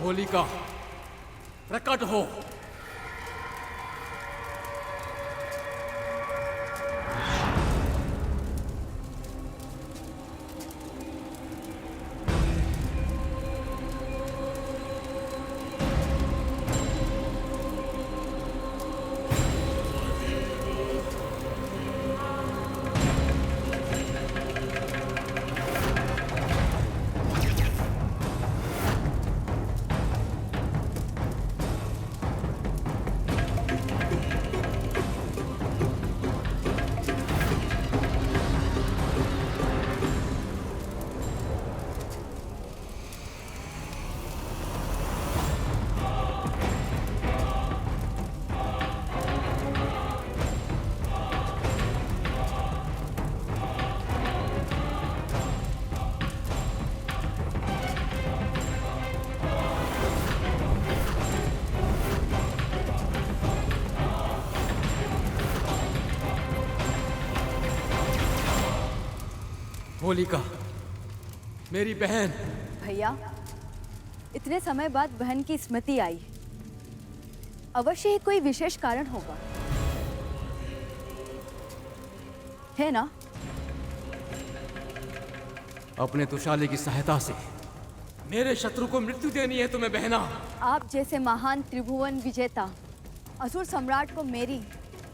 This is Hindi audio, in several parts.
होलिका प्रकट हो। होलिका, मेरी बहन। भैया, इतने समय बाद बहन की स्मृति आई। अवश्य ही कोई विशेष कारण होगा, है ना? अपने तुशाले की सहायता से मेरे शत्रु को मृत्यु देनी है तुम्हें बहना। आप जैसे महान त्रिभुवन विजेता असुर सम्राट को मेरी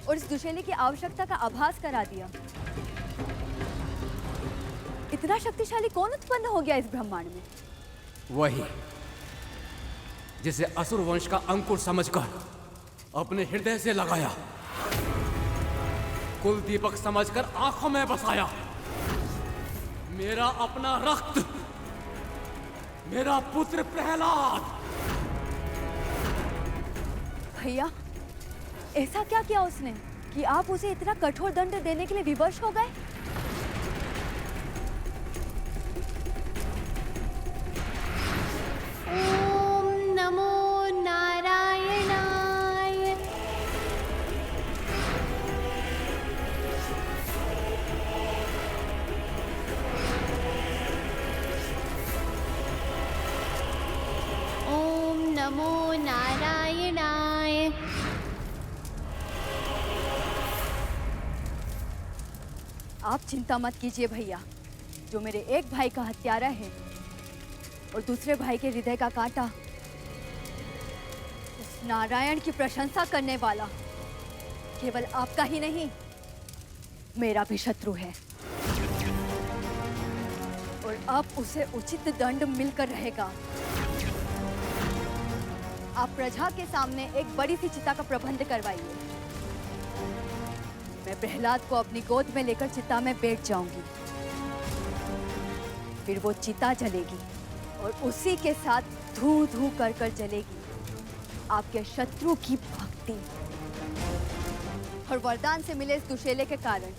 और इस दुशैले की आवश्यकता का आभास करा दिया। इतना शक्तिशाली कौन उत्पन्न हो गया इस ब्रह्मांड में? वही जिसे असुर वंश का अंकुर समझकर अपने हृदय से लगाया, कुल दीपक समझकर आंखों में बसाया। मेरा अपना रक्त, मेरा पुत्र प्रहलाद। भैया, ऐसा क्या किया उसने कि आप उसे इतना कठोर दंड देने के लिए विवश हो गए? नमो नारायणाय। आप चिंता मत कीजिए भैया, जो मेरे एक भाई का हत्यारा है और दूसरे भाई के हृदय का कांटा, उस नारायण की प्रशंसा करने वाला केवल आपका ही नहीं, मेरा भी शत्रु है। और अब उसे उचित दंड मिलकर रहेगा। आप प्रजा के सामने एक बड़ी सी चिता का प्रबंध करवाइए। मैं प्रहलाद को अपनी गोद में लेकर चिता में बैठ जाऊंगी। फिर वो चिता जलेगी और उसी के साथ धू धू कर कर जलेगी आपके शत्रु की भक्ति। और वरदान से मिले इस दुशैले के कारण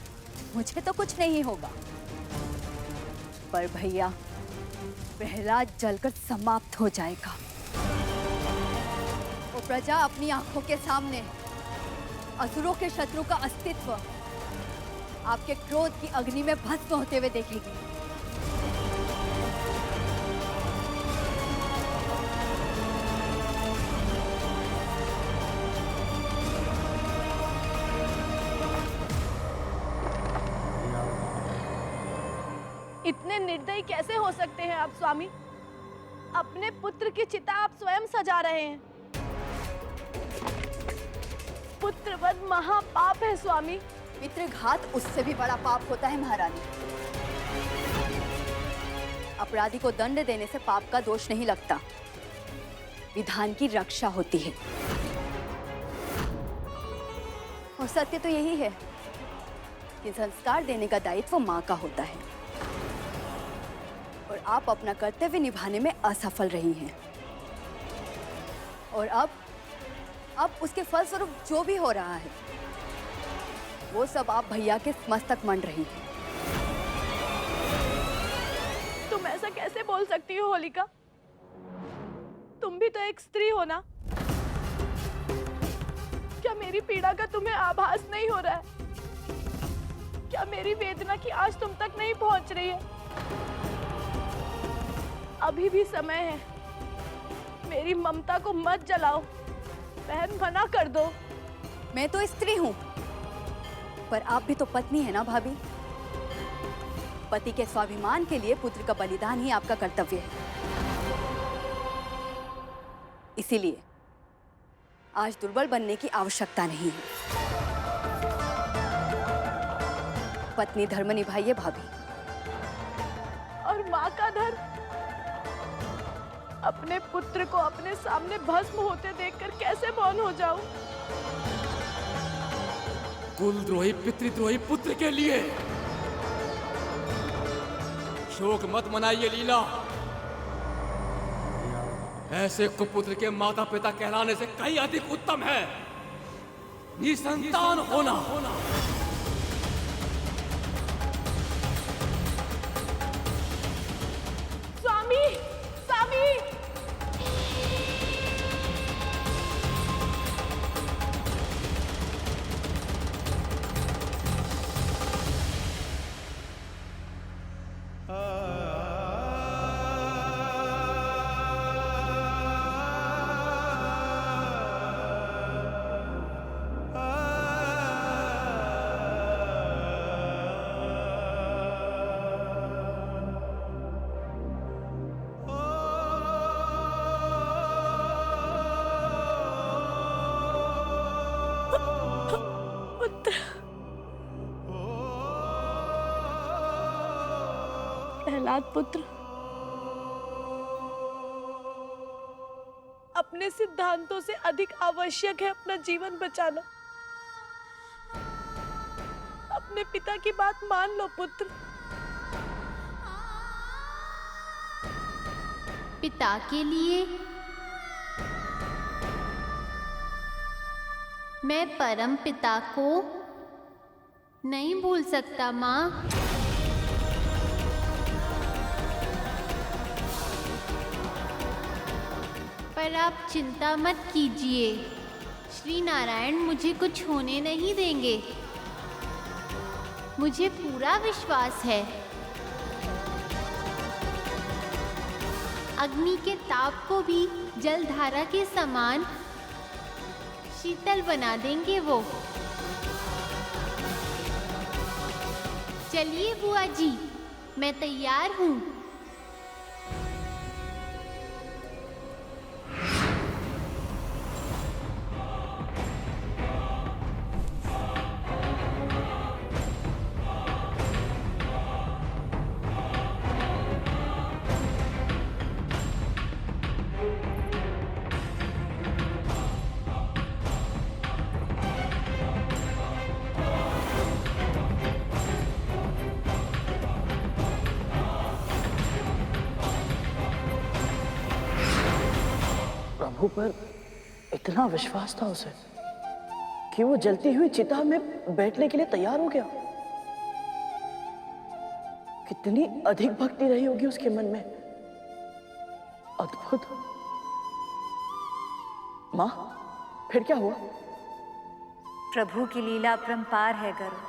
मुझे तो कुछ नहीं होगा, पर भैया प्रहलाद जलकर समाप्त हो जाएगा। वो प्रजा अपनी आंखों के सामने असुरों के शत्रु का अस्तित्व आपके क्रोध की अग्नि में भस्म होते हुए देखेगी। इतने निर्दयी कैसे हो सकते हैं आप स्वामी? अपने पुत्र की चिता आप स्वयं सजा रहे हैं। पुत्रवध महापाप है स्वामी। पितृघात उससे भी बड़ा पाप होता है महारानी। अपराधी को दंड देने से पाप का दोष नहीं लगता, विधान की रक्षा होती है। और सत्य तो यही है कि संस्कार देने का दायित्व माँ का होता है, और आप अपना कर्तव्य निभाने में असफल रही हैं। और अब उसके फलस्वरूप जो भी हो रहा है वो सब आप भैया के मस्तक मंड रही हैं। तुम ऐसा कैसे बोल सकती हो होलिका? तुम भी तो एक स्त्री हो ना? क्या मेरी पीड़ा का तुम्हें आभास नहीं हो रहा है? क्या मेरी वेदना की आवाज तुम तक नहीं पहुंच रही है? अभी भी समय है। मेरी ममता को मत जलाओ बहन, मना कर दो। मैं तो स्त्री हूँ, पर आप भी तो पत्नी है ना भाभी। पति के स्वाभिमान के लिए पुत्र का बलिदान ही आपका कर्तव्य है। इसीलिए आज दुर्बल बनने की आवश्यकता नहीं है। पत्नी धर्म निभाइए भाभी। और माँ का धर्म? अपने पुत्र को अपने सामने भस्म होते देखकर कैसे मौन हो जाऊं? कुलद्रोही पितृद्रोही पुत्र के लिए शोक मत मनाइए लीला। ऐसे कुपुत्र के माता पिता कहलाने से कहीं अधिक उत्तम है निसंतान होना। स्वामी, स्वामी! प्रहलाद पुत्र, अपने सिद्धांतों से अधिक आवश्यक है अपना जीवन बचाना। अपने पिता की बात मान लो पुत्र। पिता के लिए मैं परम पिता को नहीं भूल सकता माँ। पर आप चिंता मत कीजिए, श्री नारायण मुझे कुछ होने नहीं देंगे। मुझे पूरा विश्वास है अग्नि के ताप को भी जलधारा के समान शीतल बना देंगे वो। चलिए बुआ जी, मैं तैयार हूँ। प्रभु पर इतना विश्वास था उसे कि वो जलती हुई चिता में बैठने के लिए तैयार हो गया। कितनी अधिक भक्ति रही होगी उसके मन में। अद्भुत। माँ, फिर क्या हुआ? प्रभु की लीला अपरंपार है गरुड़।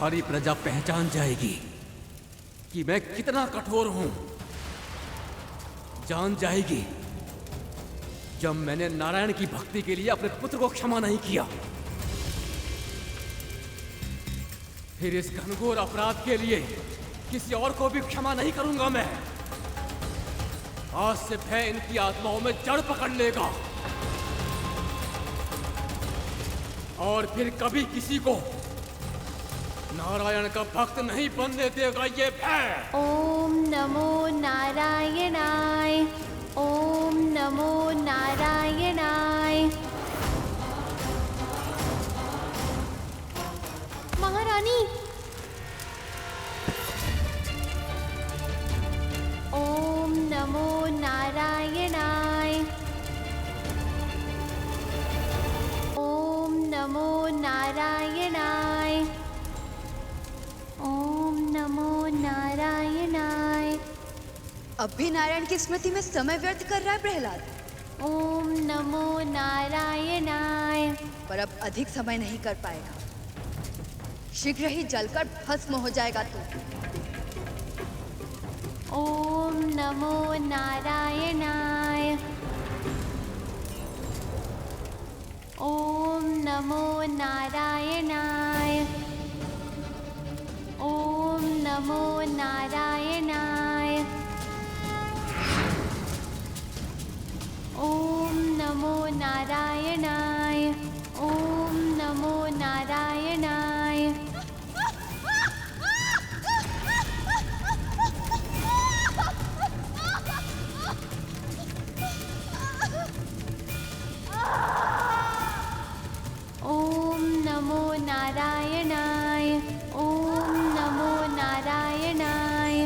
सारी प्रजा पहचान जाएगी कि मैं कितना कठोर हूं। जान जाएगी जब मैंने नारायण की भक्ति के लिए अपने पुत्र को क्षमा नहीं किया। फिर इस घनघोर अपराध के लिए किसी और को भी क्षमा नहीं करूंगा मैं। आज से भय इनकी आत्माओं में जड़ पकड़ लेगा और फिर कभी किसी को नारायण का भक्त नहीं बनने देगा ये भय। ओम नमो नारायणाय। ओम नमो नारायणाय। महारानी, ओम नमो नारायणाय। ओम नमो नारायणाय। ओम नमो नारायणाय। अब भी नारायण की स्मृति में समय व्यर्थ कर रहा है प्रहलाद। ओम नमो नारायणाय। पर अब अधिक समय नहीं कर पाएगा। शीघ्र ही जलकर भस्म हो जाएगा तू। ओम नमो नारायणाय। ओम नमो नारायणाय। ओम नमो नारायणाय। ओम नमो नारायणाय। ओम नमो नारायणाय। ओम नमो नारायणाय। ओम नमो नारायणाय।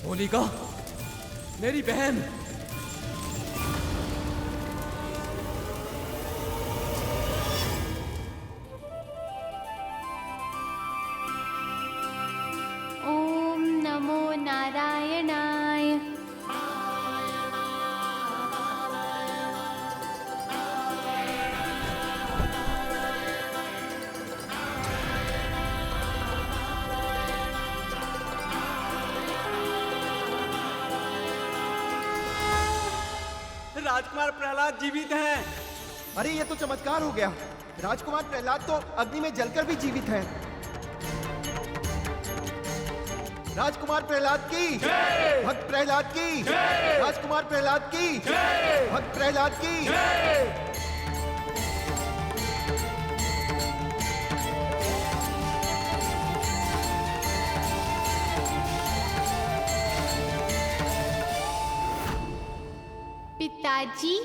होलिका, मेरी बहन। ओम नमो नारायणाय। राजकुमार प्रहलाद जीवित हैं। अरे ये तो चमत्कार हो गया। राजकुमार प्रहलाद तो अग्नि में जलकर भी जीवित हैं। राजकुमार प्रहलाद की भक्त प्रहलाद की राजकुमार प्रहलाद की भक्त प्रहलाद की। पिताजी,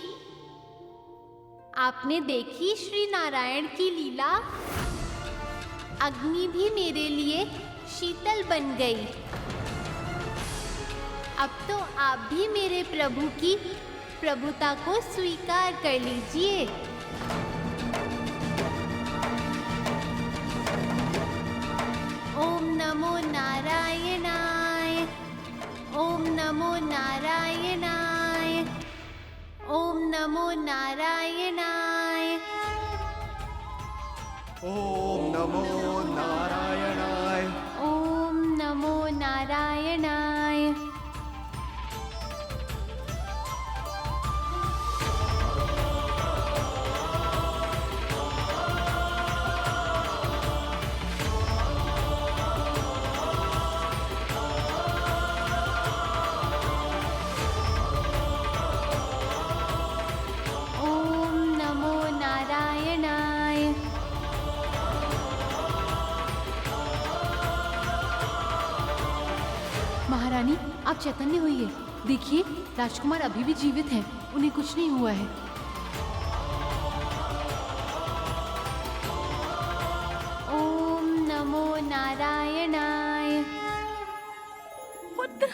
आपने देखी श्री नारायण की लीला। अग्नि भी मेरे लिए शीतल बन गई। अब तो आप भी मेरे प्रभु की प्रभुता को स्वीकार कर लीजिए। ओम नमो नारायणाय। ओम नमो नारायणाय। ओम नमो नारायणाय। ओम नमो नारायणाय। ओम नमो नारायणाय। ओम नमो नारायणाय। महारानी, आप चैतन्य होइए। देखिए, राजकुमार अभी भी जीवित हैं। उन्हें कुछ नहीं हुआ है। ओम नमो नारायणाय। पुत्र,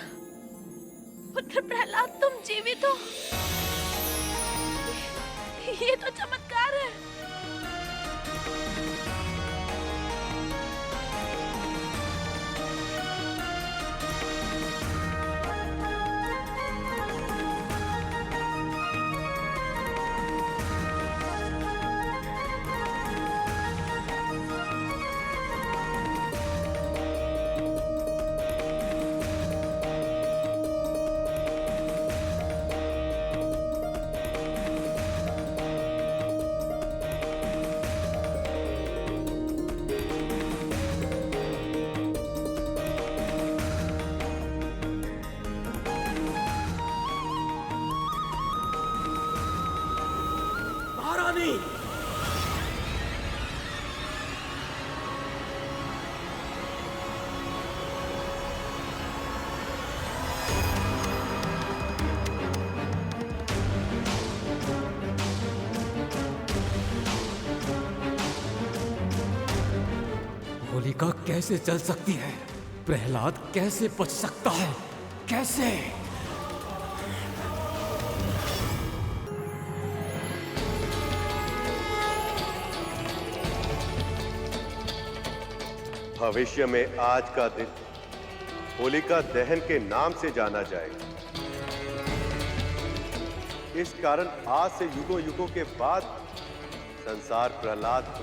पुत्र प्रहलाद, तुम जीवित हो। ये तो चमत्कार है। होलिका कैसे चल सकती है? प्रहलाद कैसे बच सकता है? कैसे? भविष्य में आज का दिन होलिका दहन के नाम से जाना जाएगा। इस कारण आज से युगों युगों के बाद संसार प्रहलाद को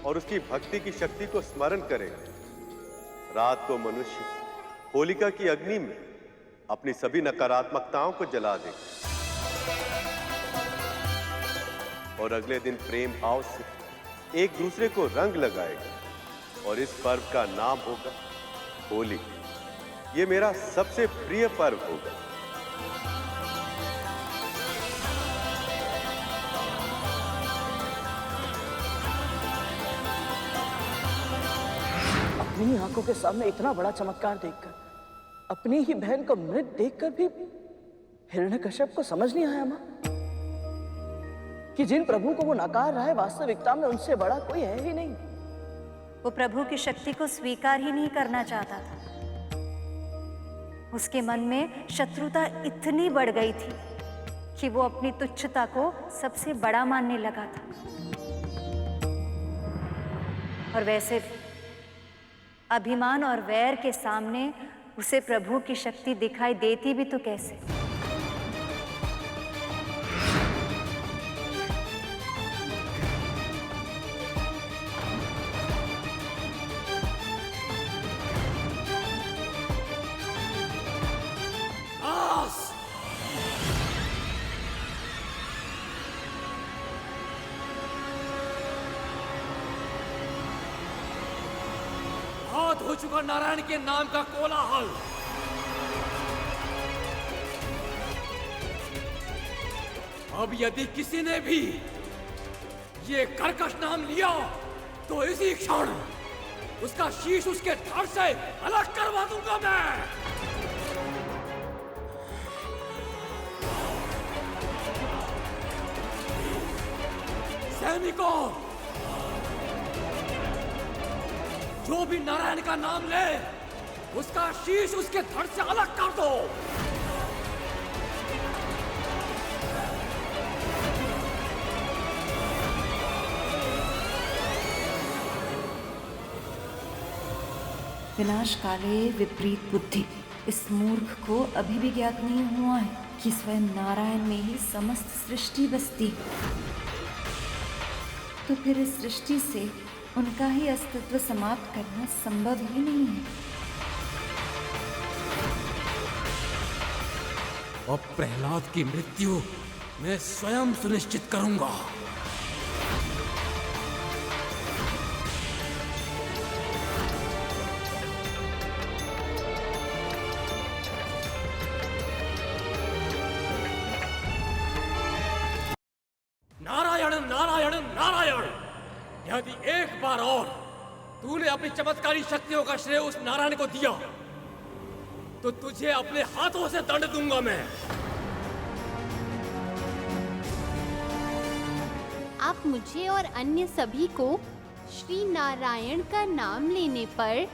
और उसकी भक्ति की शक्ति को स्मरण करेगा। रात को मनुष्य होलिका की अग्नि में अपनी सभी नकारात्मकताओं को जला देगा और अगले दिन प्रेम भाव से एक दूसरे को रंग लगाएगा और इस पर्व का नाम होगा होली। ये मेरा सबसे प्रिय पर्व होगा। अपनी आंखों के सामने इतना बड़ा चमत्कार देखकर, अपनी ही बहन को मृत देखकर भी हिरण्यकश्यप को समझ नहीं आया मां कि जिन प्रभु को वो नकार रहा है वास्तविकता में उनसे बड़ा कोई है ही नहीं। वो प्रभु की शक्ति को स्वीकार ही नहीं करना चाहता था। उसके मन में शत्रुता इतनी बढ़ गई थी कि वो अपनी तुच्छता को सबसे बड़ा मानने लगा था। और वैसे भी अभिमान और वैर के सामने उसे प्रभु की शक्ति दिखाई देती भी तो कैसे। बहुत हो चुका नारायण के नाम का कोलाहल। अब यदि किसी ने भी ये कर्कश नाम लिया तो इसी क्षण उसका शीश उसके धड़ से अलग करवा दूंगा मैं। सैनिकों, जो भी नारायण का नाम ले उसका शीश उसके धड़ से अलग कर दो। विनाश काले विपरीत बुद्धि। इस मूर्ख को अभी भी ज्ञात नहीं हुआ है कि स्वयं नारायण में ही समस्त सृष्टि बसती है। तो फिर इस सृष्टि से उनका ही अस्तित्व समाप्त करना संभव ही नहीं है। अब प्रहलाद की मृत्यु मैं स्वयं सुनिश्चित करूंगा। नारायण नारायण नारायण। यदि एक बार और तूने अपनी चमत्कारी शक्तियों का श्रेय उस नारायण को दिया तो तुझे अपने हाथों से दंड दूंगा मैं। आप मुझे और अन्य सभी को श्री नारायण का नाम लेने पर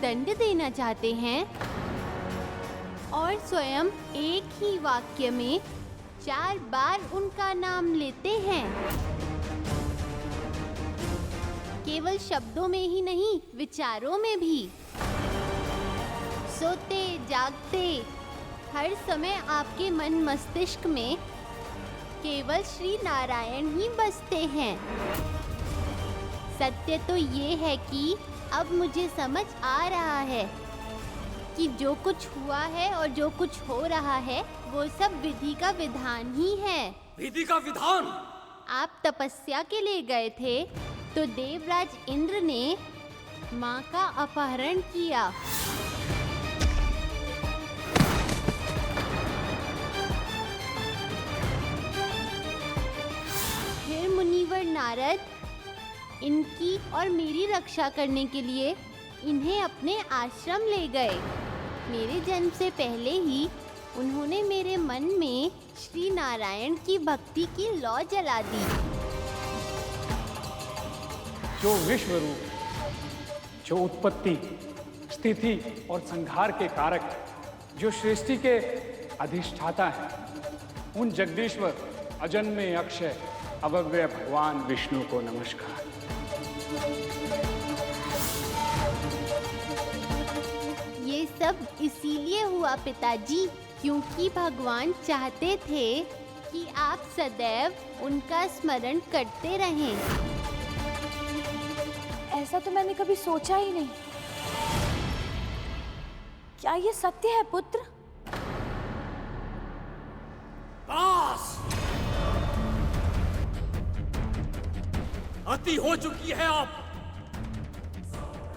दंड देना चाहते हैं और स्वयं एक ही वाक्य में 4 बार उनका नाम लेते हैं। केवल शब्दों में ही नहीं, विचारों में भी। सोते जागते हर समय आपके मन मस्तिष्क में केवल श्री नारायण ही बसते हैं। सत्य तो ये है कि अब मुझे समझ आ रहा है कि जो कुछ हुआ है और जो कुछ हो रहा है वो सब विधि का विधान ही है। विधि का विधान? आप तपस्या के लिए गए थे तो देवराज इंद्र ने माँ का अपहरण किया। फिर मुनिवर नारद इनकी और मेरी रक्षा करने के लिए इन्हें अपने आश्रम ले गए। मेरे जन्म से पहले ही उन्होंने मेरे मन में श्री नारायण की भक्ति की लौ जला दी। जो विश्व रूप, जो उत्पत्ति, स्थिति और संहार के कारक हैं, जो सृष्टि के अधिष्ठाता हैं, उन जगदीश्वर अजन्मे अक्षय अव्यय भगवान विष्णु को नमस्कार। ये सब इसीलिए हुआ पिताजी, क्योंकि भगवान चाहते थे कि आप सदैव उनका स्मरण करते रहें। ऐसा तो मैंने कभी सोचा ही नहीं। क्या ये सत्य है पुत्र? बस, अति हो चुकी है अब।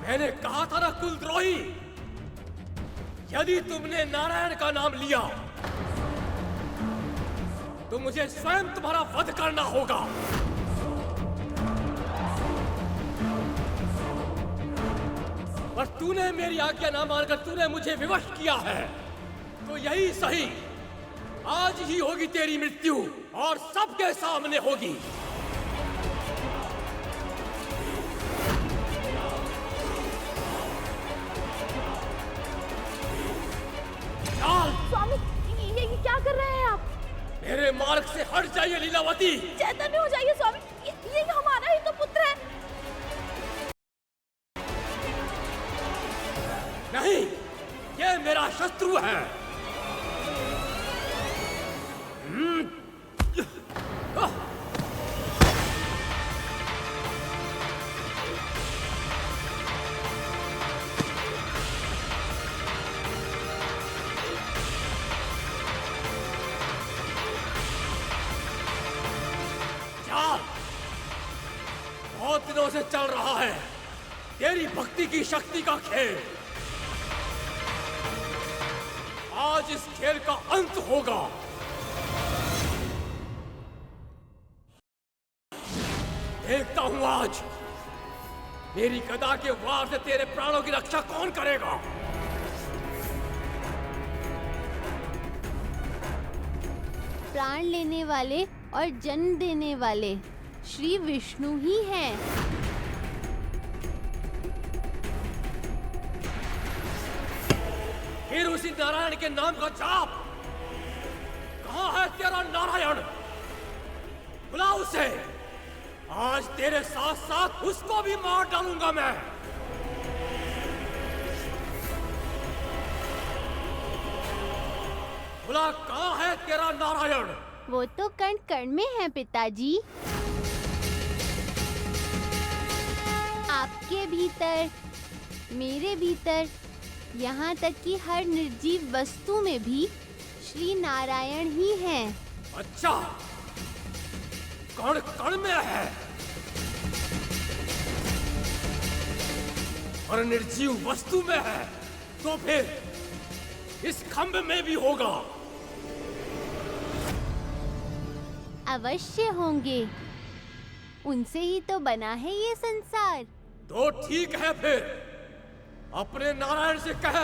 मैंने कहा था ना कुलद्रोही, यदि तुमने नारायण का नाम लिया तो मुझे स्वयं तुम्हारा वध करना होगा। पर तूने मेरी आज्ञा ना मानकर तूने मुझे विवश किया है, तो यही सही, आज ही होगी तेरी मृत्यु और सबके सामने होगी। स्वामी, ये क्या कर रहे हैं आप? मेरे मार्ग से हट जाइए लीलावती। चैतन्य हो जाइए स्वामी, ये हमारा ही तो पुत्र है। नहीं, ये मेरा शत्रु है। बहुत दिनों से चल रहा है तेरी भक्ति की शक्ति का खेल। आज इस खेल का अंत होगा। देखता हूं आज मेरी गदा के वार से तेरे प्राणों की रक्षा कौन करेगा। प्राण लेने वाले और जन्म देने वाले श्री विष्णु ही हैं। फिर उसी नारायण के नाम का जाप। कहां है तेरा नारायण? बुला उसे। आज तेरे साथ साथ उसको भी मार डालूंगा मैं। बुला, कहां है तेरा नारायण? वो तो कण कण में है पिताजी। आपके भीतर, मेरे भीतर, यहाँ तक कि हर निर्जीव वस्तु में भी श्री नारायण ही हैं। अच्छा, कण कण में है और निर्जीव वस्तु में है, तो फिर इस खंभ में भी होगा। अवश्य होंगे, उनसे ही तो बना है ये संसार। तो ठीक है, फिर अपने नारायण से कह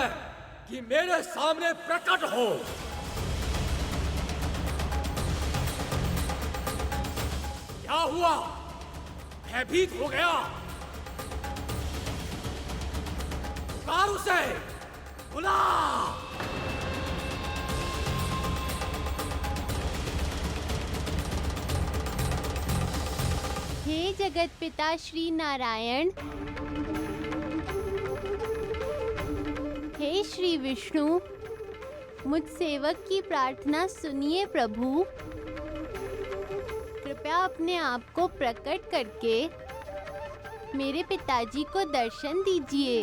कि मेरे सामने प्रकट हो। क्या हुआ? भयभीत हो गया? पुकार उसे, बुला। हे जगत पिता श्री नारायण, हे श्री विष्णु, मुझ सेवक की प्रार्थना सुनिए प्रभु। कृपया अपने आप को प्रकट करके मेरे पिताजी को दर्शन दीजिए।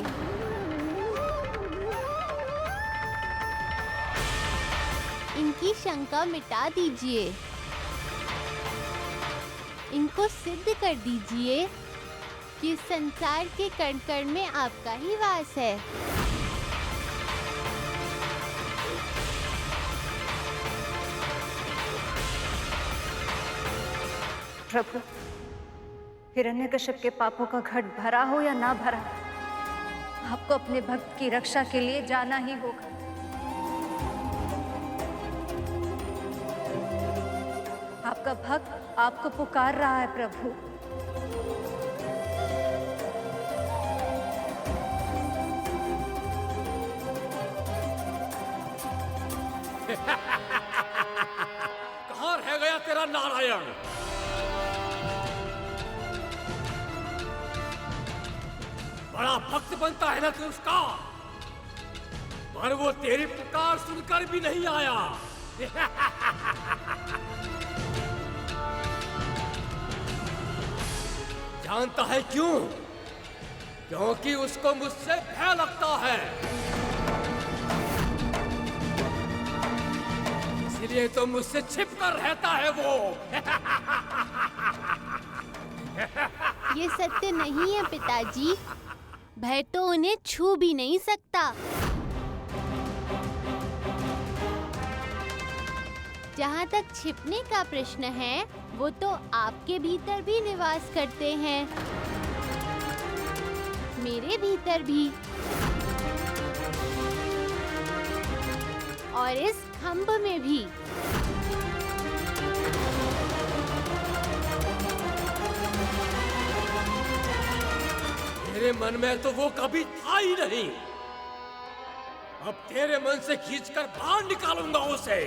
इनकी शंका मिटा दीजिए। इनको सिद्ध कर दीजिए कि संसार के कण कण में आपका ही वास है। प्रभु, हिरण्यकश्यप के पापों का घट भरा हो या ना भरा, आपको अपने भक्त की रक्षा के लिए जाना ही होगा। आपका भक्त आपको पुकार रहा है प्रभु। कहाँ रह गया तेरा नारायण? बड़ा भक्त बनता है ना तू उसका, पर वो तेरी पुकार सुनकर भी नहीं आया। जानता है क्यों? क्योंकि उसको मुझसे भय लगता है, इसलिए तो मुझसे छिप कर रहता है वो। ये सत्य नहीं है पिताजी, भय तो उन्हें छू भी नहीं सकता। जहाँ तक छिपने का प्रश्न है, वो तो आपके भीतर भी निवास करते हैं, मेरे भीतर भी, और इस खंभ में भी। मेरे मन में तो वो कभी था ही नहीं। अब तेरे मन से खींचकर बाहर निकालूंगा उसे,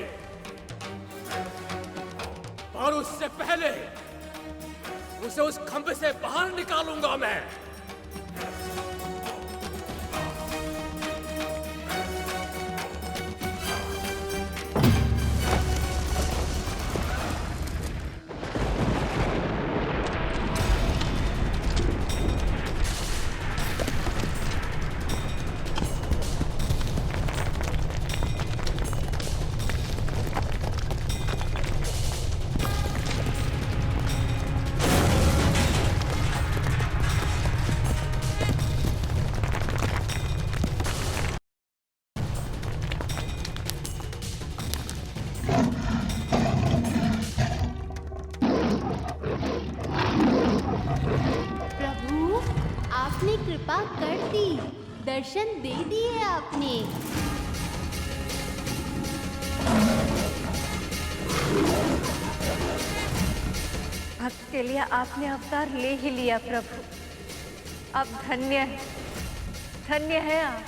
और उससे पहले उसे उस खंभे से बाहर निकालूंगा मैं। आपने कृपा कर दी, दर्शन दे दिए आपने। भक्त के लिए आपने अवतार ले ही लिया प्रभु। अब धन्य है आप।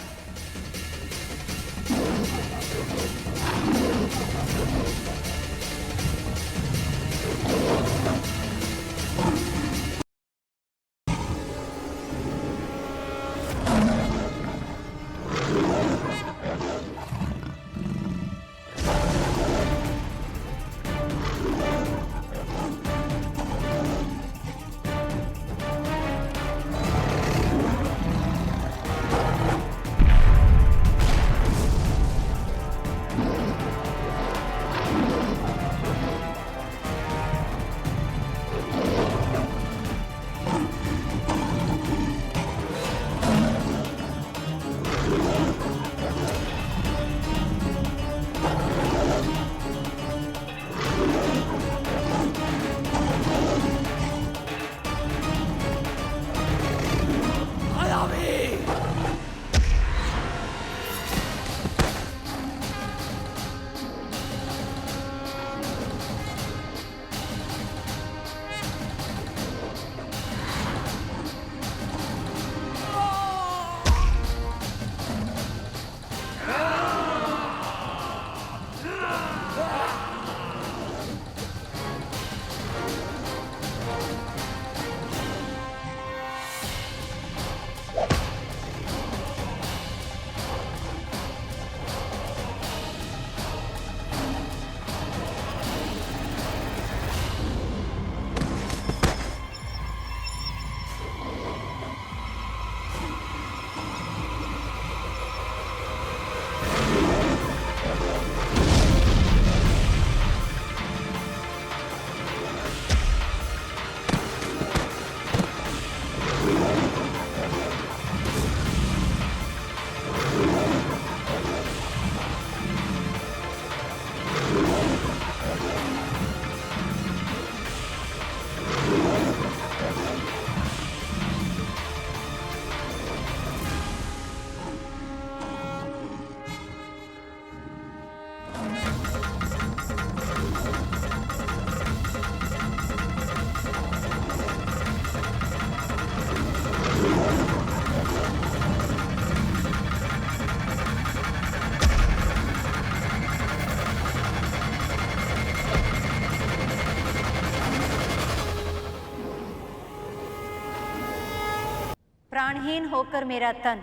प्राणहीन होकर मेरा तन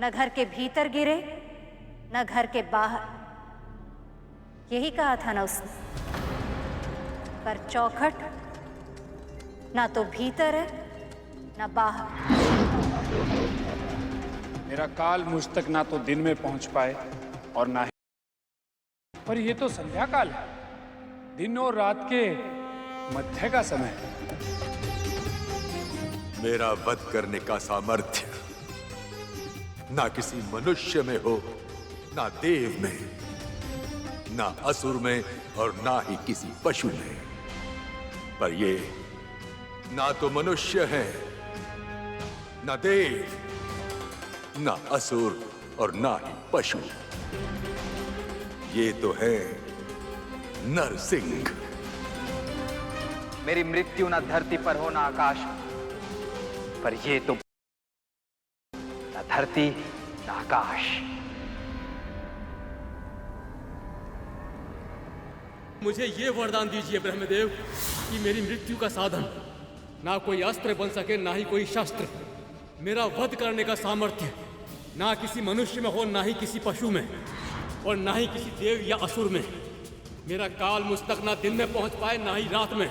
न घर के भीतर गिरे न घर के बाहर, यही कहा था ना उसने। पर चौखट ना तो भीतर है ना बाहर। मेरा काल मुझ तक ना तो दिन में पहुंच पाए और ना ही, पर ये तो संध्या काल है, दिन और रात के मध्य का समय है। मेरा वध करने का सामर्थ्य ना किसी मनुष्य में हो, ना देव में, ना असुर में और ना ही किसी पशु में। पर ये ना तो मनुष्य है, ना देव, ना असुर और ना ही पशु। ये तो है नरसिंह। मेरी मृत्यु न धरती पर हो न आकाश, पर ये तो न धरती न आकाश। मुझे ये वरदान दीजिए ब्रह्मदेव कि मेरी मृत्यु का साधन ना कोई अस्त्र बन सके, ना ही कोई शस्त्र। मेरा वध करने का सामर्थ्य ना किसी मनुष्य में हो, ना ही किसी पशु में, और ना ही किसी देव या असुर में। मेरा काल मुझ तक ना दिन में पहुंच पाए ना ही रात में।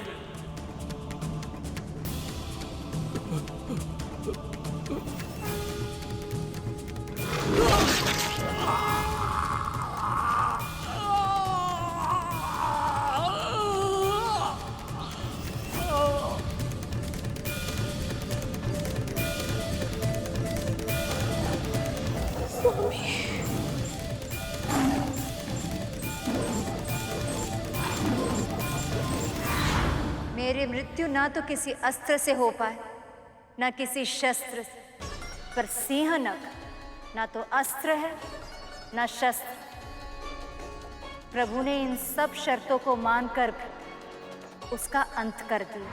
मेरी मृत्यु ना तो किसी अस्त्र से हो पाए ना किसी शस्त्र से, पर सिंहनख ना तो अस्त्र है ना शस्त्र। प्रभु ने इन सब शर्तों को मानकर उसका अंत कर दिया।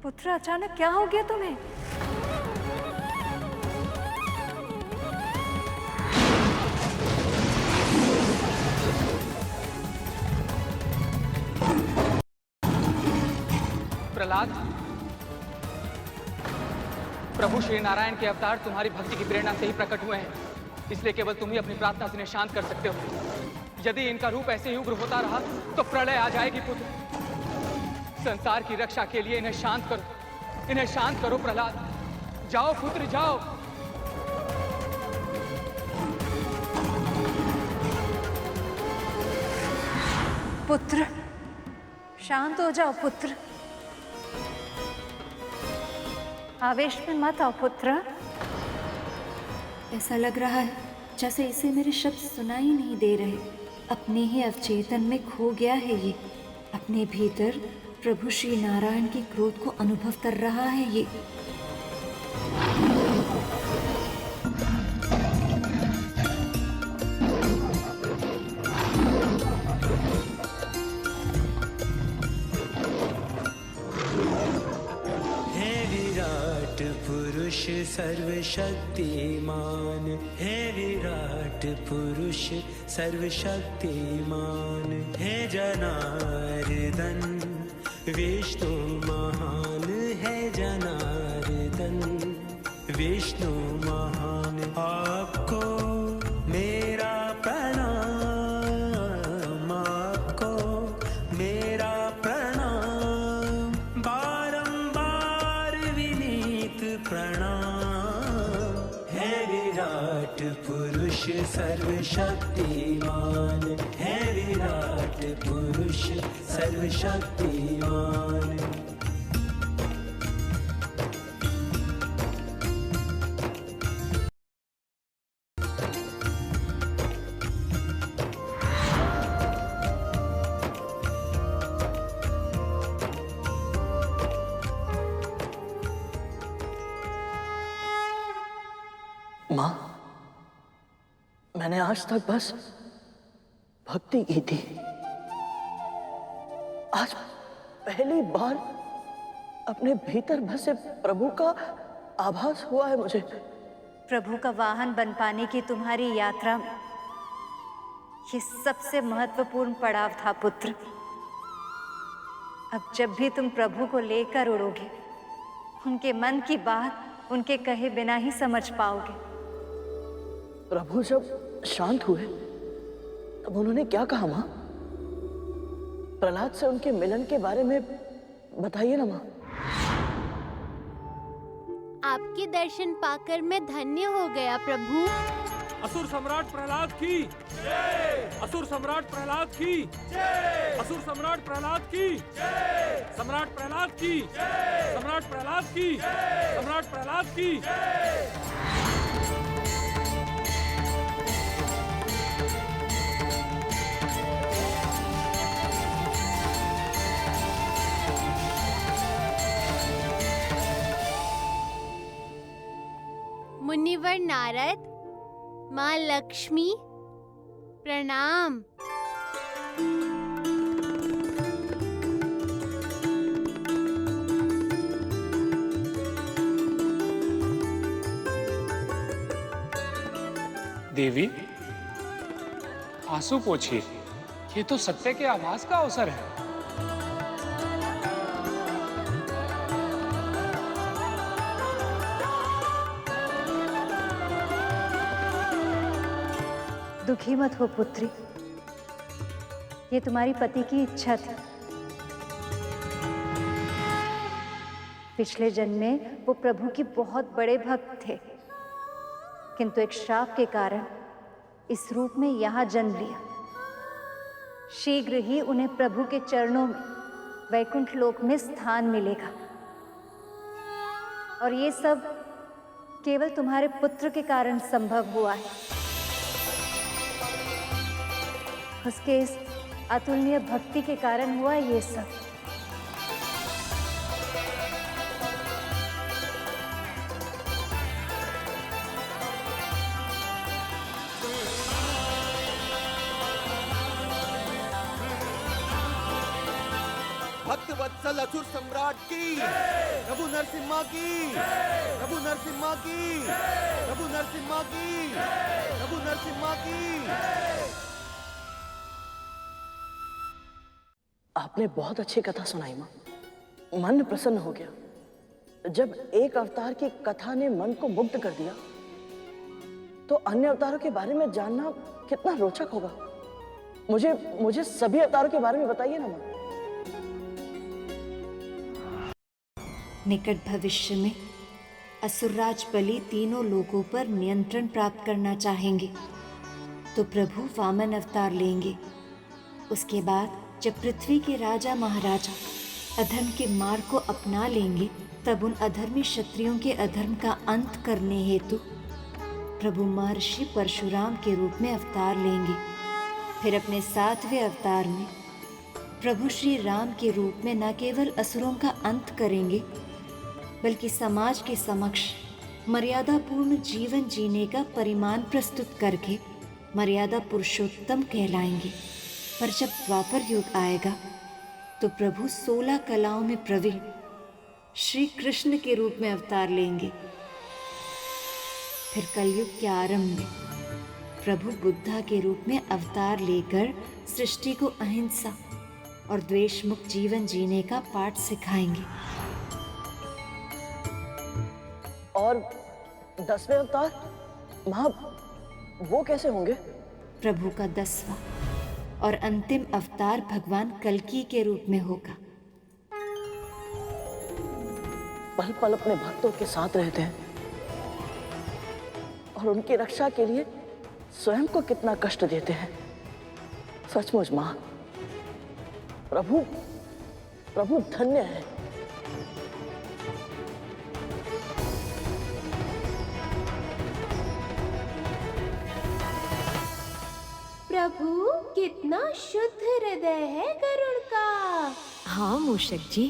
पुत्र, अचानक क्या हो गया तुम्हें? प्रहलाद, प्रभु श्री नारायण के अवतार तुम्हारी भक्ति की प्रेरणा से ही प्रकट हुए हैं, इसलिए केवल तुम ही अपनी प्रार्थना से इन्हें शांत कर सकते हो। यदि इनका रूप ऐसे ही उग्र होता रहा तो प्रलय आ जाएगी। पुत्र, संसार की रक्षा के लिए इन्हें शांत करो, इन्हें शांत करो। प्रहलाद, जाओ पुत्र, जाओ। पुत्र, शांत हो जाओ पुत्र, आवेश में मत आओ पुत्र। ऐसा लग रहा है जैसे इसे मेरे शब्द सुनाई नहीं दे रहे। अपने ही अवचेतन में खो गया है ये। अपने भीतर प्रभु श्री नारायण के क्रोध को अनुभव कर रहा है ये। हे विराट पुरुष सर्वशक्तिमान, हे विराट पुरुष सर्वशक्तिमान, हे जनार्दन विष्णु महान, है जनार्दन विष्णु महान। आपको मेरा प्रणाम, आपको मेरा प्रणाम, बारंबार विनीत प्रणाम। है विराट पुरुष पुरुष सर्वशक्तिमान है विराट पुरुष सर्वशक्तिमान। माँ, मैंने आज तक बस भक्ति की थी। आज पहली बार अपने भीतर बसे प्रभु का आभास हुआ है मुझे। प्रभु का वाहन बन पाने की तुम्हारी यात्रा में ये सबसे महत्वपूर्ण पड़ाव था पुत्र। अब जब भी तुम प्रभु को लेकर उड़ोगे, उनके मन की बात उनके कहे बिना ही समझ पाओगे। प्रभु जब शांत हुए तब उन्होंने क्या कहा माँ? प्रहलाद से उनके मिलन के बारे में बताइए ना माँ। आपके दर्शन पाकर मैं धन्य हो गया प्रभु। असुर सम्राट प्रहलाद की जय। असुर सम्राट प्रहलाद की जय। असुर सम्राट प्रहलाद की जय। सम्राट प्रहलाद की जय। सम्राट प्रहलाद की जय। सम्राट प्रहलाद की जय। मुनिवर नारद, माँ लक्ष्मी, प्रणाम। देवी, आंसू पोछिए, ये तो सत्य के आभास का अवसर है। दुखी मत हो पुत्री, ये तुम्हारी पति की इच्छा थी। पिछले जन्म में वो प्रभु की बहुत बड़े भक्त थे, किंतु एक श्राप के कारण इस रूप में यहाँ जन्म लिया। शीघ्र ही उन्हें प्रभु के चरणों में वैकुंठ लोक में स्थान मिलेगा। और ये सब केवल तुम्हारे पुत्र के कारण संभव हुआ है। उसके इस अतुलनीय भक्ति के कारण हुआ ये सब। भक्त वत्सल असुर सम्राट की, प्रभु नरसिम्हा की, प्रभु नरसिम्हा की, प्रभु नरसिम्हा की, प्रभु नरसिम्हा की। आपने बहुत अच्छी कथा सुनाई माँ, मन प्रसन्न हो गया। जब एक अवतार की कथा ने मन को मुग्ध कर दिया, तो अन्य अवतारों के बारे में जानना कितना रोचक होगा। मुझे सभी अवतारों के बारे में बताइए ना माँ। निकट भविष्य में असुरराज बलि तीनों लोगों पर नियंत्रण प्राप्त करना चाहेंगे, तो प्रभु वामन अवतार लेंगे। उसके बाद जब पृथ्वी के राजा महाराजा अधर्म के मार्ग को अपना लेंगे, तब उन अधर्मी क्षत्रियों के अधर्म का अंत करने हेतु प्रभु महर्षि परशुराम के रूप में अवतार लेंगे। फिर अपने 7वें अवतार में प्रभु श्री राम के रूप में न केवल असुरों का अंत करेंगे, बल्कि समाज के समक्ष मर्यादापूर्ण जीवन जीने का परिमाण प्रस्तुत करके मर्यादा पुरुषोत्तम कहलाएंगे। पर जब द्वापर युग आएगा, तो प्रभु 16 कलाओं में प्रवीण श्री कृष्ण के रूप में अवतार लेंगे। फिर कलयुग के आरंभ में प्रभु बुद्धा के रूप में अवतार लेकर सृष्टि को अहिंसा और द्वेष मुक्त जीवन जीने का पाठ सिखाएंगे। और 10वें अवतार माँ, वो कैसे होंगे? प्रभु का 10वां और अंतिम अवतार भगवान कल्कि के रूप में होगा। पल पल अपने भक्तों के साथ रहते हैं और उनकी रक्षा के लिए स्वयं को कितना कष्ट देते हैं। सचमुच माँ, प्रभु प्रभु धन्य है। प्रभु कितना शुद्ध हृदय है गरुड़ का। हाँ मूषक जी,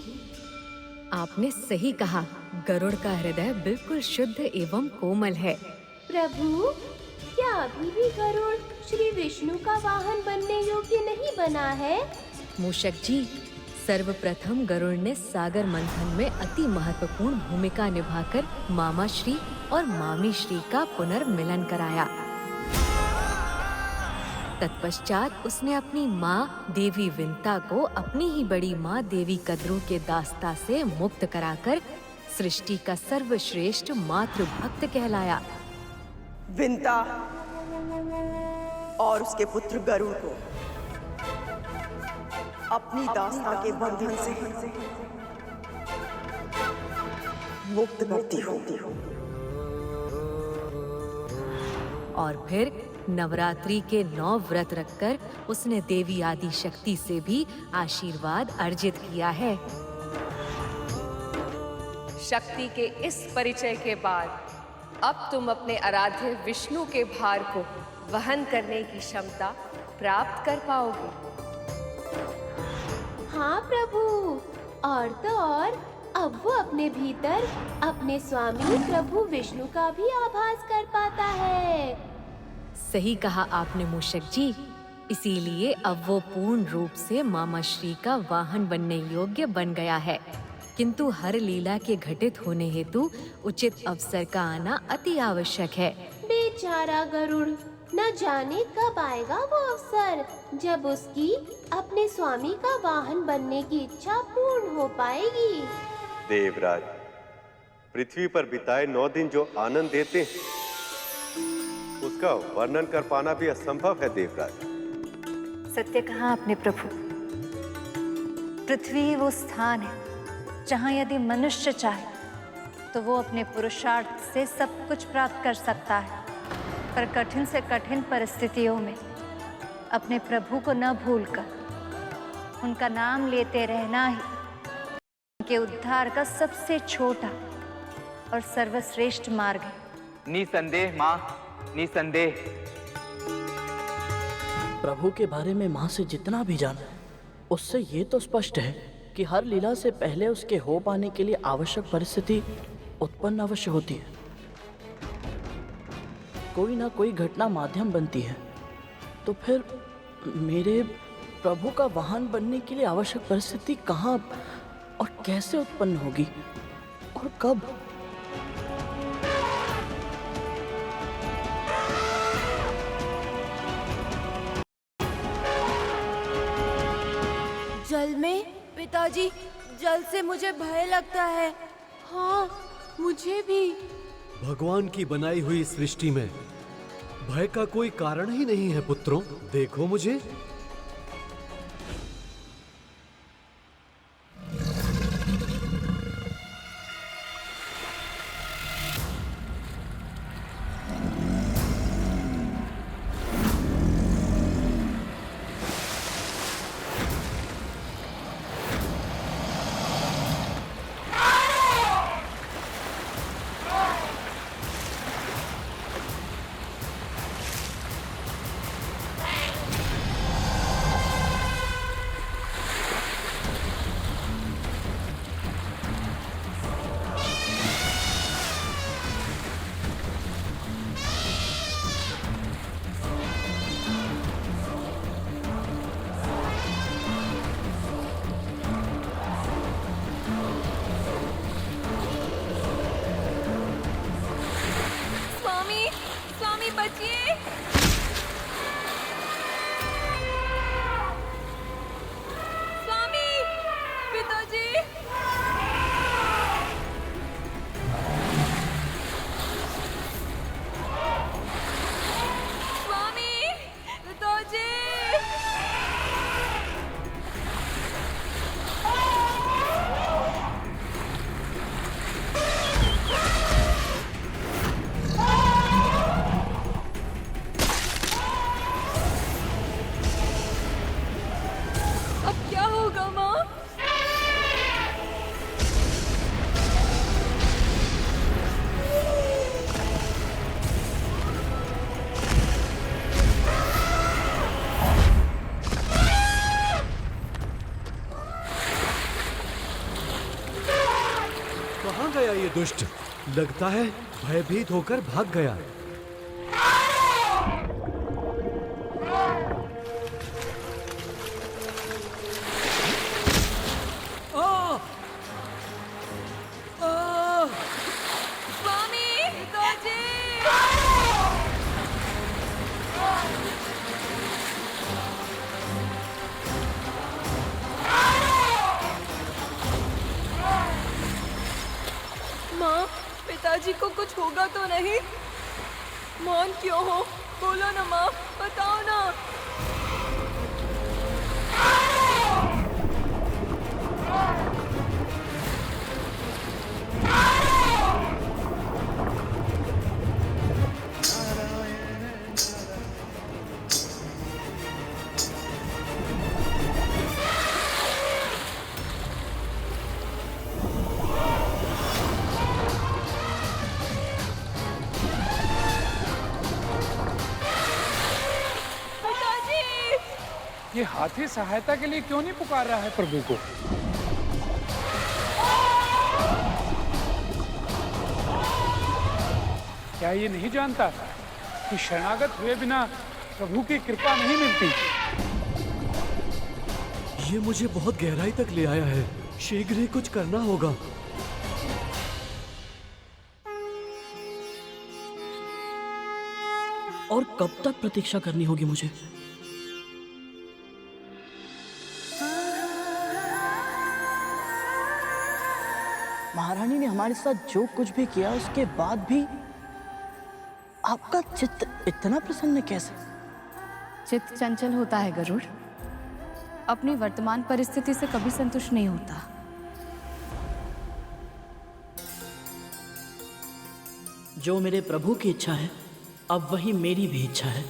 आपने सही कहा। गरुड़ का हृदय बिल्कुल शुद्ध एवं कोमल है। प्रभु, क्या अभी भी गरुड़ श्री विष्णु का वाहन बनने योग्य नहीं बना है? मूषक जी, सर्वप्रथम गरुड़ ने सागर मंथन में अति महत्वपूर्ण भूमिका निभाकर मामा श्री और मामी श्री का पुनर्मिलन कराया। तत्पश्चात उसने अपनी माँ देवी विंता को अपनी ही बड़ी माँ देवी कद्रू के दास्ता से मुक्त कराकर सृष्टि का सर्वश्रेष्ठ मातृ भक्त कहलाया। विंता और उसके पुत्र गरुड़ को अपनी दास्ता के बंधन से मुक्त करती हूँ। और फिर नवरात्रि के 9 व्रत रखकर उसने देवी आदि शक्ति से भी आशीर्वाद अर्जित किया है। शक्ति के इस परिचय के बाद अब तुम अपने आराध्य विष्णु के भार को वहन करने की क्षमता प्राप्त कर पाओगे। हाँ प्रभु, और तो और अब वो अपने भीतर अपने स्वामी प्रभु विष्णु का भी आभास कर पाता है। सही कहा आपने मूषक जी। इसीलिए अब वो पूर्ण रूप से मामा श्री का वाहन बनने योग्य बन गया है। किंतु हर लीला के घटित होने हेतु उचित अवसर का आना अति आवश्यक है। बेचारा गरुड़, न जाने कब आएगा वो अवसर जब उसकी अपने स्वामी का वाहन बनने की इच्छा पूर्ण हो पाएगी। देवराज, पृथ्वी पर बिताए 9 दिन जो आनंद देते हैं उसका वर्णन कर पाना भी असंभव है देवराज। सत्य कहा आपने प्रभु। पृथ्वी वो स्थान है जहाँ यदि मनुष्य चाहे तो वो अपने पुरुषार्थ से सब कुछ प्राप्त कर सकता है, पर कठिन से कठिन परिस्थितियों में अपने प्रभु को न भूलकर उनका नाम लेते रहना ही उनके उद्धार का सबसे छोटा और सर्वश्रेष्ठ मार्ग है। निसंदेह माँ, निसंदेह। प्रभु के बारे में माँ से जितना भी जाना उससे ये तो स्पष्ट है कि हर लीला से पहले उसके हो पाने के लिए आवश्यक परिस्थिति उत्पन्न अवश्य होती है। कोई ना कोई घटना माध्यम बनती है। तो फिर मेरे प्रभु का वाहन बनने के लिए आवश्यक परिस्थिति कहाँ और कैसे उत्पन्न होगी और कब? जल में? पिताजी, जल से मुझे भय लगता है। हाँ, मुझे भी। भगवान की बनाई हुई सृष्टि में भय का कोई कारण ही नहीं है पुत्रों। देखो मुझे। माँ। कहाँ गया ये दुष्ट? लगता है भयभीत होकर भाग गया। स्वामी पिताजी। माँ, पिताजी को कुछ होगा तो नहीं? मौन क्यों हो? बोलो ना माँ, बताओ ना। ये हाथी सहायता के लिए क्यों नहीं पुकार रहा है प्रभु को? क्या ये नहीं जानता कि शरणागत हुए बिना प्रभु की कृपा नहीं मिलती? ये मुझे बहुत गहराई तक ले आया है। शीघ्र ही कुछ करना होगा। और कब तक प्रतीक्षा करनी होगी मुझे? महारानी ने हमारे साथ जो कुछ भी किया उसके बाद भी आपका चित्त इतना प्रसन्न कैसे? चित्त चंचल होता है गरुड़, अपनी वर्तमान परिस्थिति से कभी संतुष्ट नहीं होता। जो मेरे प्रभु की इच्छा है, अब वही मेरी भी इच्छा है।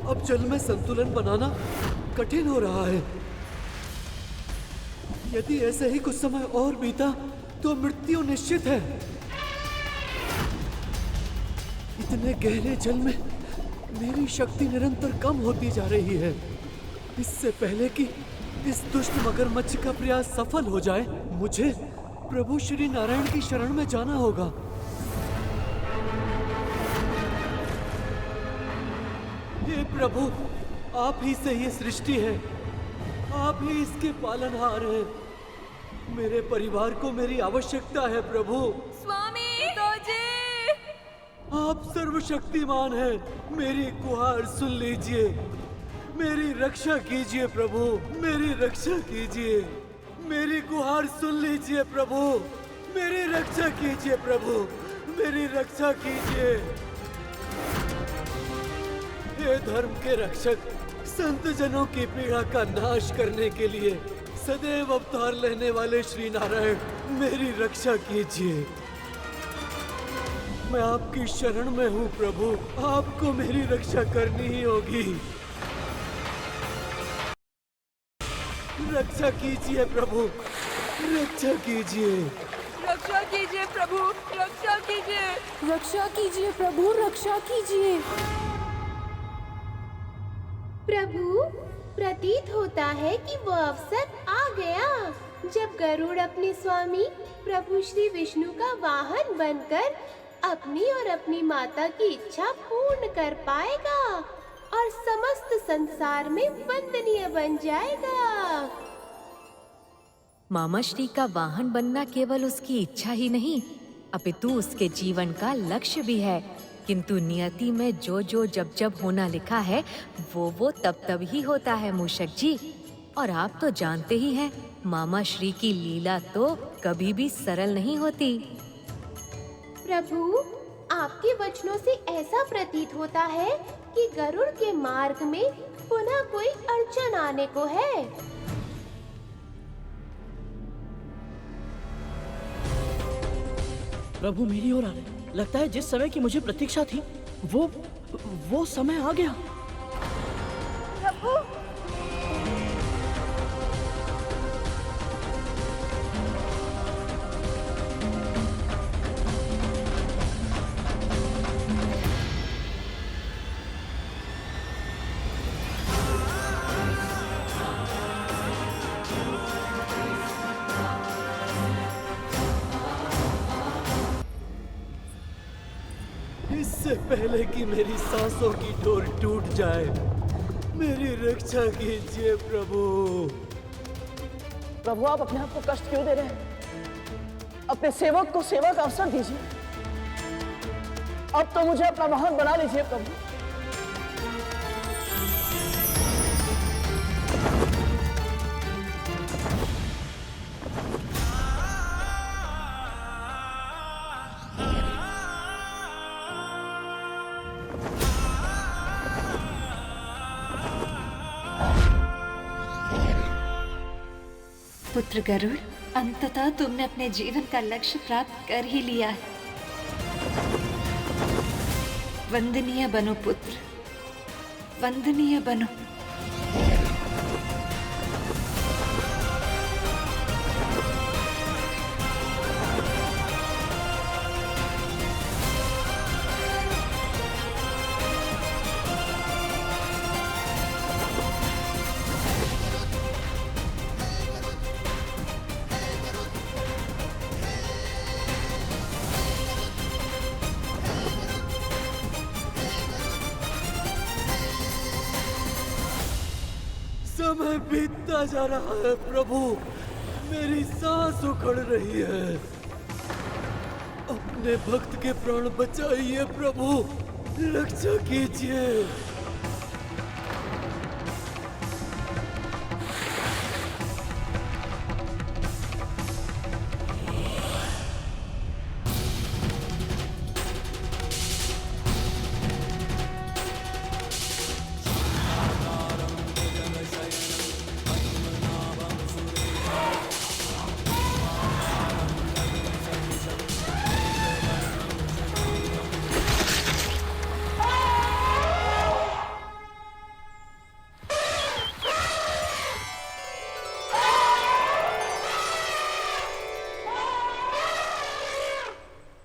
अब जल में संतुलन बनाना कठिन हो रहा है। यदि ऐसे ही कुछ समय और बीता तो मृत्यु निश्चित है। इतने गहरे जल में मेरी शक्ति निरंतर कम होती जा रही है। इससे पहले कि इस दुष्ट मगरमच्छ का प्रयास सफल हो जाए, मुझे प्रभु श्री नारायण की शरण में जाना होगा। हे प्रभु, आप ही से ये सृष्टि है, आप ही इसके पालनहार हैं। मेरे परिवार को मेरी आवश्यकता है प्रभु। स्वामी पिताजी, आप सर्वशक्तिमान हैं। मेरी गुहार सुन लीजिए, मेरी रक्षा कीजिए प्रभु, मेरी रक्षा कीजिए। मेरी गुहार सुन लीजिए प्रभु, मेरी रक्षा कीजिए प्रभु, मेरी रक्षा कीजिए। हे धर्म के रक्षक, संत जनों की पीड़ा का नाश करने के लिए सदैव अवतार लेने वाले श्री नारायण, मेरी रक्षा कीजिए। मैं आपकी शरण में हूँ प्रभु, आपको मेरी रक्षा करनी ही होगी। रक्षा कीजिए प्रभु, रक्षा कीजिए। रक्षा कीजिए प्रभु, रक्षा कीजिए। रक्षा कीजिए प्रभु, रक्षा कीजिए। प्रभु, प्रतीत होता है कि वो अवसर आ गया जब गरुड़ अपने स्वामी प्रभु श्री विष्णु का वाहन बनकर अपनी और अपनी माता की इच्छा पूर्ण कर पाएगा और समस्त संसार में वंदनीय बन जाएगा। मामा श्री का वाहन बनना केवल उसकी इच्छा ही नहीं, अपितु उसके जीवन का लक्ष्य भी है। किंतु नियति में जो जो जब जब होना लिखा है वो तब तब ही होता है मूषक जी। और आप तो जानते ही हैं, मामा श्री की लीला तो कभी भी सरल नहीं होती। प्रभु, आपके वचनों से ऐसा प्रतीत होता है कि गरुड़ के मार्ग में पुनः कोई अड़चन आने को है। प्रभु मेरी ओर आ रहे। लगता है जिस समय की मुझे प्रतीक्षा थी वो समय आ गया। प्रभु इससे पहले कि मेरी सांसों की डोर टूट जाए, मेरी रक्षा कीजिए प्रभु। प्रभु आप अपने आप को कष्ट क्यों दे रहे हैं? अपने सेवक को सेवा का अवसर दीजिए। अब तो मुझे अपना वाहन बना लीजिए प्रभु। पुत्र गरुड़, अंततः तुमने अपने जीवन का लक्ष्य प्राप्त कर ही लिया है। वंदनीय बनो पुत्र, वंदनीय बनो। समय बीतता जा रहा है प्रभु, मेरी सांस उखड़ रही है। अपने भक्त के प्राण बचाइए प्रभु, रक्षा कीजिए।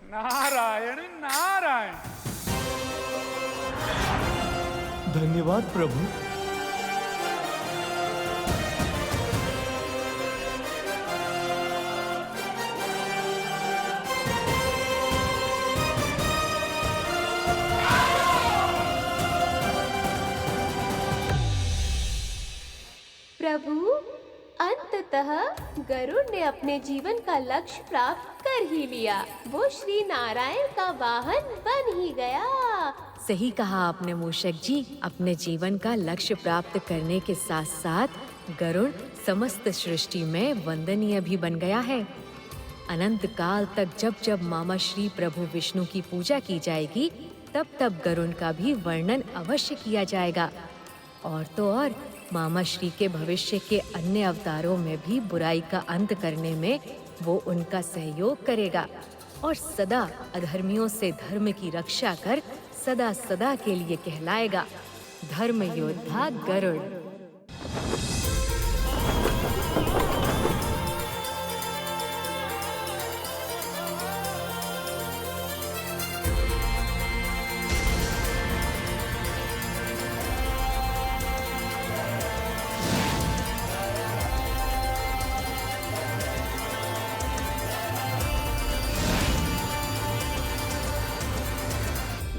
नारायण नारायण। धन्यवाद प्रभु। प्रभु, अंततः गरुड़ ने अपने जीवन का लक्ष्य प्राप्त कर ही लिया। वो श्री नारायण का वाहन बन ही गया। सही कहा आपने मूषक जी। अपने जीवन का लक्ष्य प्राप्त करने के साथ साथ गरुड़ समस्त सृष्टि में वंदनीय भी बन गया है। अनंत काल तक जब जब मामा श्री प्रभु विष्णु की पूजा की जाएगी, तब तब गरुड़ का भी वर्णन अवश्य किया जाएगा। और तो और मामा श्री के भविष्य के अन्य अवतारों में भी बुराई का अंत करने में वो उनका सहयोग करेगा और सदा अधर्मियों से धर्म की रक्षा कर सदा सदा के लिए कहलाएगा धर्म योद्धा गरुड़।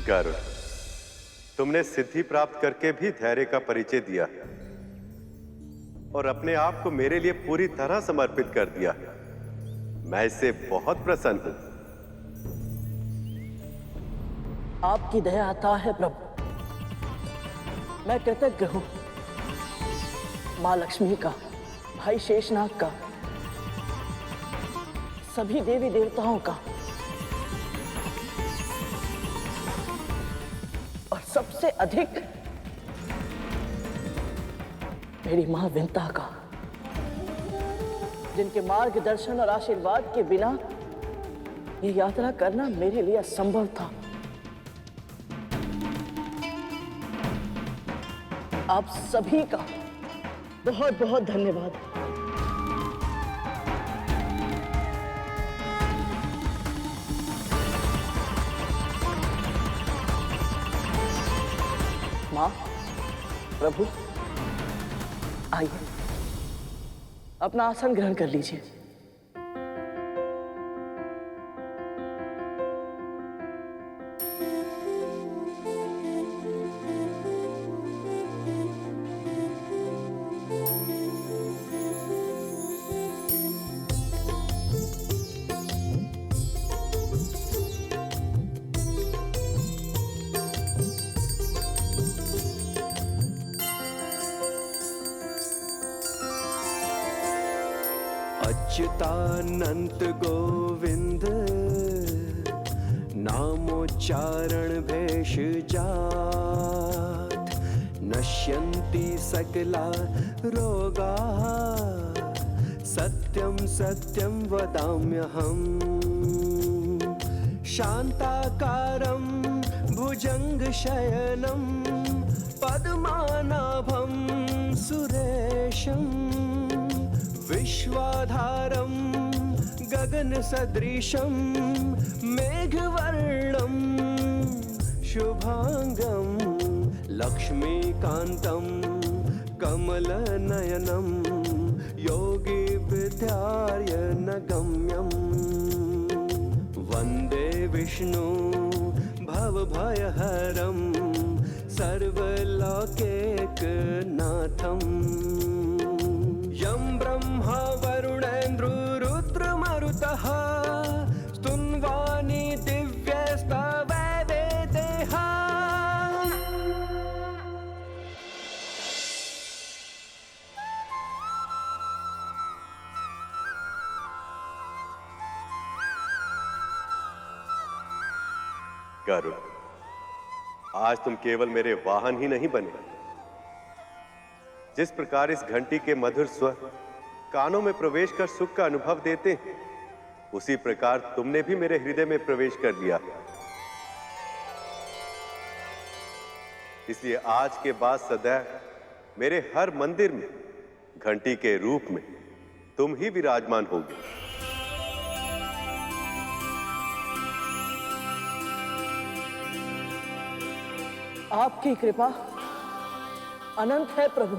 गरुड़, तुमने सिद्धि प्राप्त करके भी धैर्य का परिचय दिया और अपने आप को मेरे लिए पूरी तरह समर्पित कर दिया। मैं इससे बहुत प्रसन्न हूं। आपकी दया अता है प्रभु। मैं कृतज्ञ हूं माँ लक्ष्मी का, भाई शेषनाग का, सभी देवी देवताओं का और सबसे अधिक मेरी मां विंता का, जिनके मार्गदर्शन और आशीर्वाद के बिना ये यात्रा करना मेरे लिए असंभव था। आप सभी का बहुत बहुत धन्यवाद। माँ, प्रभु, आइए, अपना आसन ग्रहण कर लीजिए। अच्युतानंत गोविंद नामोच्चारण भेष जात, नश्यन्ति सकला रोगा, सत्यं सत्यं वदाम्यहम्। शान्ताकारं भुजङ्गशयनं पद्मनाभं सुरेशम्, विश्वाधारं गगनसदृशं मेघवर्णं शुभांगं, लक्ष्मीकान्तं कमलनयनं योगी विद्यार्यनगम्यं, वन्दे विष्णु भवभयहरं सर्वलोकैकनाथं। यं ब्रह्मा वरुणेन्द्रो रुद्रमरुतः स्तुन्वानि दिव्यस्तवैवेदेः। गरुड़, आज तुम केवल मेरे वाहन ही नहीं बने, जिस प्रकार इस घंटी के मधुर स्वर कानों में प्रवेश कर सुख का अनुभव देते हैं, उसी प्रकार तुमने भी मेरे हृदय में प्रवेश कर लिया। इसलिए आज के बाद सदैव मेरे हर मंदिर में घंटी के रूप में तुम ही विराजमान होगे। आपकी कृपा अनंत है प्रभु।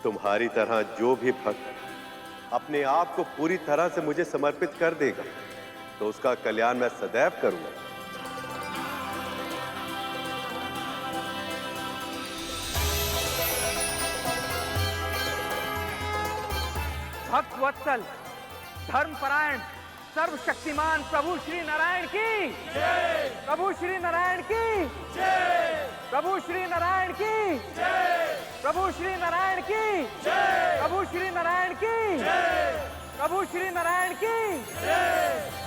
तुम्हारी तरह जो भी भक्त अपने आप को पूरी तरह से मुझे समर्पित कर देगा, तो उसका कल्याण मैं सदैव करूंगा। भक्त वत्सल, धर्मपरायण, सर्वशक्तिमान प्रभु श्री नारायण की जय। प्रभु श्री नारायण की जय। प्रभु श्री नारायण की जय। प्रभु श्री नारायण की जय। प्रभु श्री नारायण की जय। प्रभु श्री नारायण की जय।